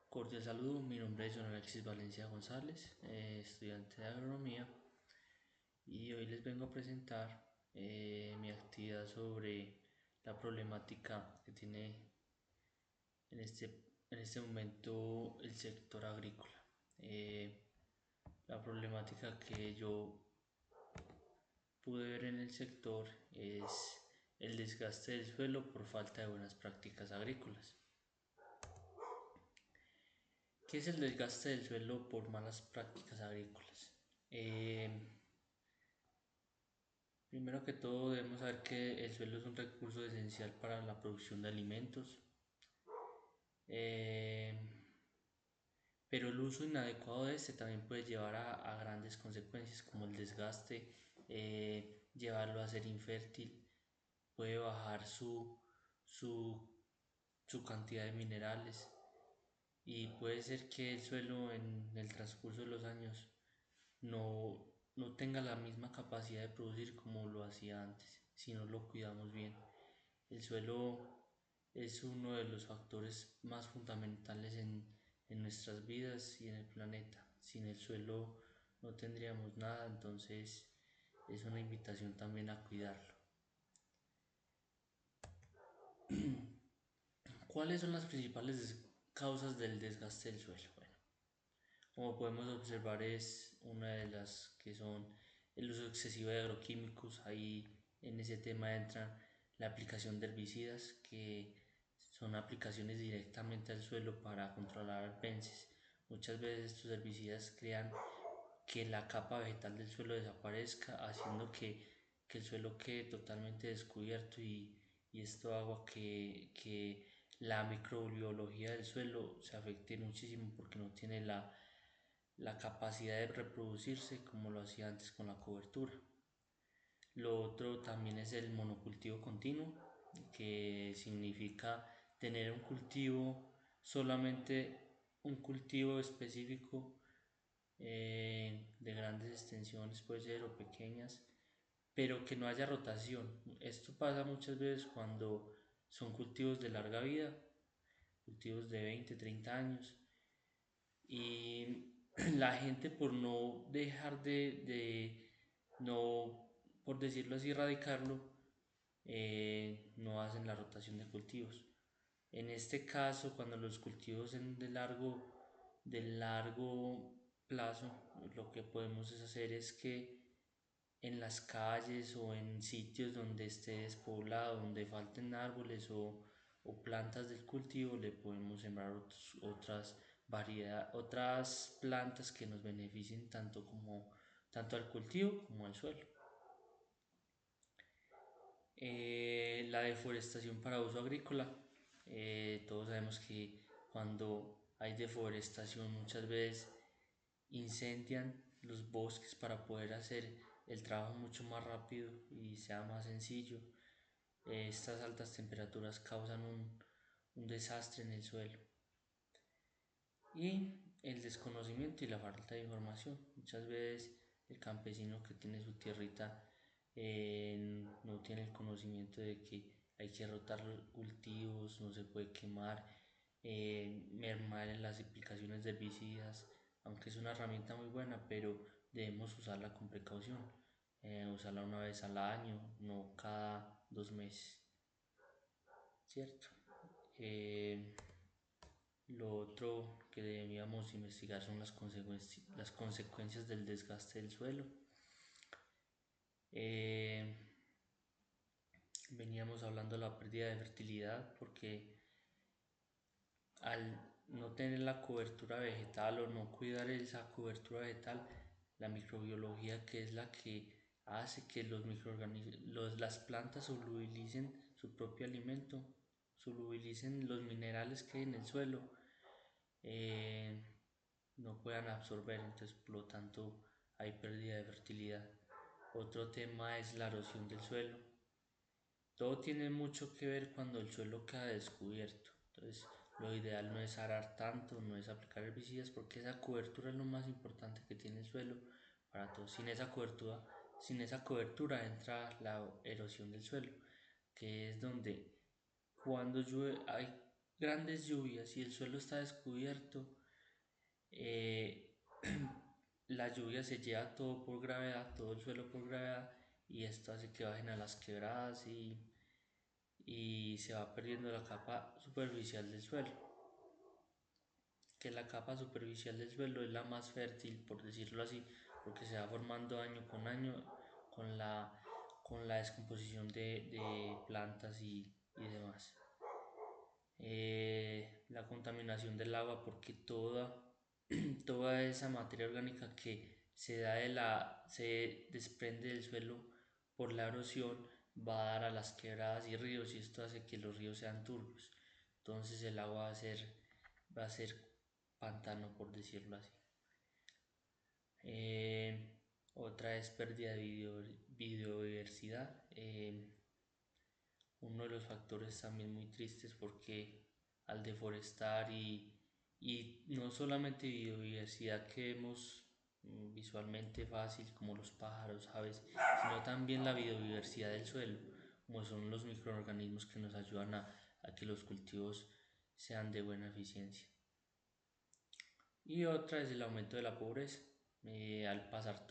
Cordial saludo, mi nombre es John Alexis Valencia González, estudiante de agronomía, y hoy les vengo a presentar mi actividad sobre la problemática que tiene en este momento el sector agrícola. La problemática que yo pude ver en el sector es el desgaste del suelo por falta de buenas prácticas agrícolas. ¿Qué es el desgaste del suelo por malas prácticas agrícolas? Eh, Primero que todo debemos saber que el suelo es un recurso esencial para la producción de alimentos, eh, pero el uso inadecuado de este también puede llevar a grandes consecuencias como el desgaste, llevarlo a ser infértil, puede bajar su, su cantidad de minerales y puede ser que el suelo en el transcurso de los años no tenga la misma capacidad de producir como lo hacía antes, si no lo cuidamos bien. El suelo es uno de los factores más fundamentales en nuestras vidas y en el planeta. Sin el suelo no tendríamos nada, entonces es una invitación también a cuidarlo. ¿Cuáles son las principales causas del desgaste del suelo? Bueno, como podemos observar es una de las que son el uso excesivo de agroquímicos. Ahí en ese tema entra la aplicación de herbicidas, que son aplicaciones directamente al suelo para controlar alpenses. Muchas veces estos herbicidas crean que la capa vegetal del suelo desaparezca, haciendo que el suelo quede totalmente descubierto, y esto haga que la microbiología del suelo se afecte muchísimo porque no tiene la capacidad de reproducirse como lo hacía antes con la cobertura. Lo otro también es el monocultivo continuo, que significa tener un cultivo, solamente un cultivo específico, de grandes extensiones puede ser o pequeñas, pero que no haya rotación. Esto pasa muchas veces cuando son cultivos de larga vida, cultivos de 20, 30 años, y la gente por no dejar no, por decirlo así, erradicarlo, no hacen la rotación de cultivos. En este caso, cuando los cultivos son de largo plazo, lo que podemos hacer es que en las calles o en sitios donde esté despoblado, donde falten árboles o plantas del cultivo, le podemos sembrar otras plantas que nos beneficien tanto al cultivo como al suelo. La deforestación para uso agrícola. Todos sabemos que cuando hay deforestación muchas veces incendian los bosques para poder hacer el trabajo mucho más rápido y sea más sencillo. Estas altas temperaturas causan un desastre en el suelo. Y el desconocimiento y la falta de información. Muchas veces el campesino que tiene su tierrita no tiene el conocimiento de que hay que rotar los cultivos, no se puede quemar, mermar en las aplicaciones de herbicidas, aunque es una herramienta muy buena, pero debemos usarla con precaución, usarla una vez al año, no cada 2 meses, ¿cierto? Lo otro que debíamos investigar son las consecuencias del desgaste del suelo. Eh, Veníamos hablando de la pérdida de fertilidad porque al no tener la cobertura vegetal o no cuidar esa cobertura vegetal, la microbiología, que es la que hace que las plantas solubilicen su propio alimento, solubilicen los minerales que hay en el suelo, eh, no puedan absorber, entonces por lo tanto hay pérdida de fertilidad. Otro tema es la erosión del suelo. Todo tiene mucho que ver cuando el suelo queda descubierto. Entonces, lo ideal no es arar tanto, no es aplicar herbicidas, porque esa cobertura es lo más importante que tiene el suelo para todo. Sin esa cobertura entra la erosión del suelo, que es donde cuando llueve grandes lluvias y el suelo está descubierto, eh, la lluvia se lleva todo por gravedad, todo el suelo por gravedad, y esto hace que bajen a las quebradas y se va perdiendo la capa superficial del suelo, que la capa superficial del suelo es la más fértil, por decirlo así, porque se va formando año con año con la, con la descomposición de plantas y demás. La contaminación del agua, porque toda esa materia orgánica que se desprende del suelo por la erosión va a dar a las quebradas y ríos, y esto hace que los ríos sean turbios. Entonces el agua va a ser pantano, por decirlo así. Eh, Otra es pérdida de biodiversidad. Uno de los factores también muy tristes, porque al deforestar y no solamente biodiversidad que vemos visualmente fácil como los pájaros, aves, sino también la biodiversidad del suelo, como son los microorganismos que nos ayudan a que los cultivos sean de buena eficiencia. Y otra es el aumento de la pobreza. Al pasar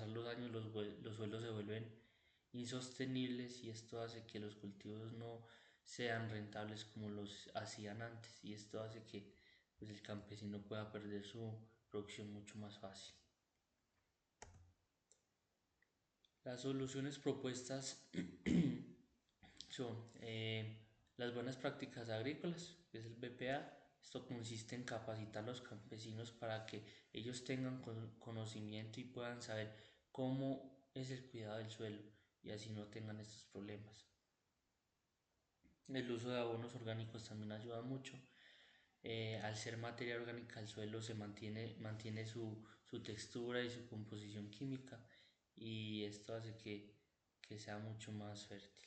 los años los suelos se vuelven insostenibles, y esto hace que los cultivos no sean rentables como los hacían antes, y esto hace que pues, el campesino pueda perder su producción mucho más fácil. Las soluciones propuestas son las buenas prácticas agrícolas, que es el BPA. Esto consiste en capacitar a los campesinos para que ellos tengan conocimiento y puedan saber cómo es el cuidado del suelo, y así no tengan estos problemas. El uso de abonos orgánicos también ayuda mucho. Al ser materia orgánica, el suelo mantiene su textura y su composición química, y esto hace que sea mucho más fértil.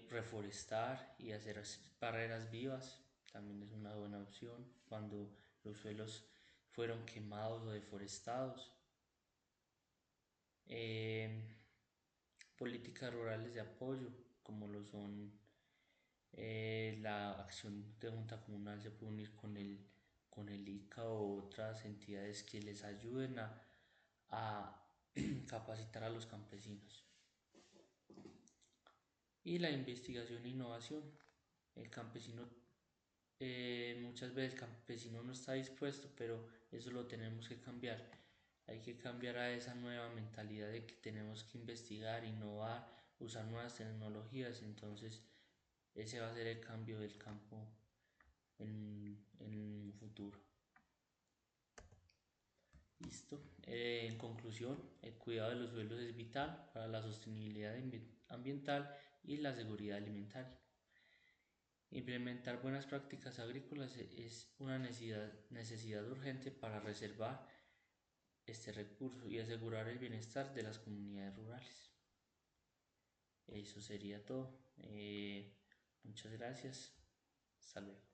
Reforestar y hacer barreras vivas también es una buena opción cuando los suelos fueron quemados o deforestados. Eh, Políticas rurales de apoyo, como lo son la acción de junta comunal, se puede unir con el ICA o otras entidades que les ayuden a capacitar a los campesinos. Y la investigación e innovación. El campesino, muchas veces el campesino no está dispuesto, pero eso lo tenemos que cambiar. Hay que cambiar a esa nueva mentalidad de que tenemos que investigar, innovar, usar nuevas tecnologías. Entonces ese va a ser el cambio del campo en un futuro. Listo. En conclusión, el cuidado de los suelos es vital para la sostenibilidad ambiental y la seguridad alimentaria. Implementar buenas prácticas agrícolas es una necesidad urgente para reservar este recurso y asegurar el bienestar de las comunidades rurales. Eso sería todo. Muchas gracias. Hasta luego.